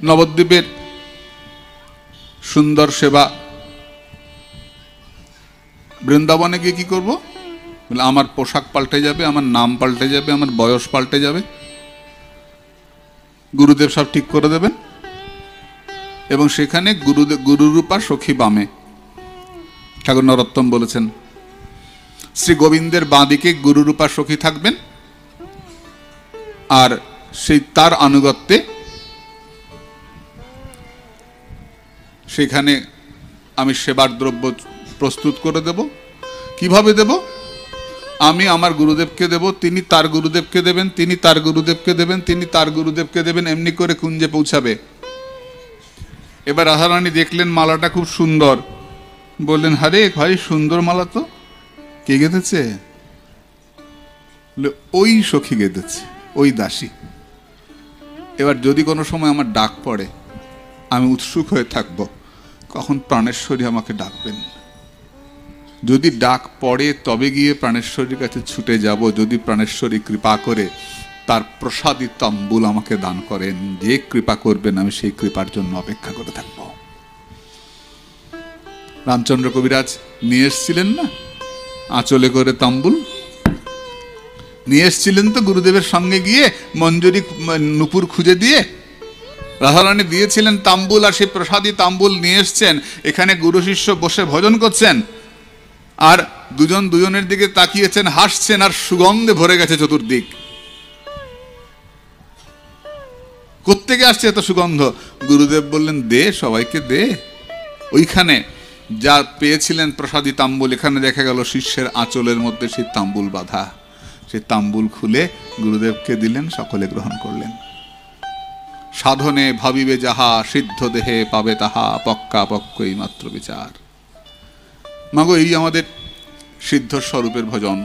নবদ্বীপের সুন্দর সেবা, বৃন্দাবনে গিয়ে কি করব? বলে আমার পোশাক পাল্টে যাবে, আমার নাম পাল্টে যাবে, আমার বয়স পাল্টে যাবে। গুরুদেব সব ঠিক করে দেবেন এবং সেখানে গুরুরূপা সখী বামে। ঠাকুর নরোত্তম বলেছেন শ্রী গোবিন্দের বাঁদিকে গুরুরূপা সখী থাকবেন, আর সেই তার আনুগত্যে সেখানে আমি সেবার দ্রব্য প্রস্তুত করে দেব। কিভাবে দেব? আমি আমার গুরুদেবকে দেব, তিনি তার গুরুদেবকে দেবেন, তিনি তার গুরুদেবকে দেবেন, তিনি তার গুরুদেবকে দেবেন, এমনি করে কুঞ্জে পৌঁছাবে। এবার রাধারানী দেখলেন মালাটা খুব সুন্দর, বললেন আরে ভাই সুন্দর মালা তো, কে গেঁথেছে? ওই সখী গেঁথেছে, ওই দাসী। এবার যদি কোনো সময় আমার ডাক পড়ে, আমি উৎসুক হয়ে থাকবো কখন প্রাণেশ্বরী আমাকে ডাকবেন। যদি ডাক পড়ে তবে গিয়ে প্রাণেশ্বরীর কাছে ছুটে যাব, যদি প্রাণেশ্বরী কৃপা করে তার প্রসাদী তাম্বুল আমাকে দান করেন। যে কৃপা করবেন আমি সেই কৃপার জন্য অপেক্ষা করে থাকব। রামচন্দ্র কবিরাজ নিয়ে এসছিলেন না আঁচলে করে তাম্বুল, নিয়ে এসছিলেন তো গুরুদেবের সঙ্গে গিয়ে মঞ্জুরি নুপুর খুঁজে দিয়ে। রাধারানী দিয়েছিলেন তাম্বুল, আর সেই প্রসাদী তাম্বুল নিয়ে এসছেন। এখানে গুরু শিষ্য বসে ভজন করছেন, আর দুজন দুজনের দিকে তাকিয়েছেন, হাসছেন, আর সুগন্ধে ভরে গেছে চতুর্দিক। কোত্থেকে আসছে এত সুগন্ধ? গুরুদেব বললেন দে, সবাইকে দে। ওইখানে যা পেয়েছিলেন প্রসাদী তাম্বুল, এখানে দেখা গেল শিষ্যের আঁচলের মধ্যে সেই তাম্বুল বাঁধা। সেই তাম্বুল খুলে গুরুদেবকে দিলেন, সকলে গ্রহণ করলেন। সাধনে ভাবিবে যাহা, সিদ্ধ দেহে পাবে তাহা, পক্কা পক্কই মাত্র বিচার। মাগো, এই আমাদের সিদ্ধ স্বরূপের ভজন।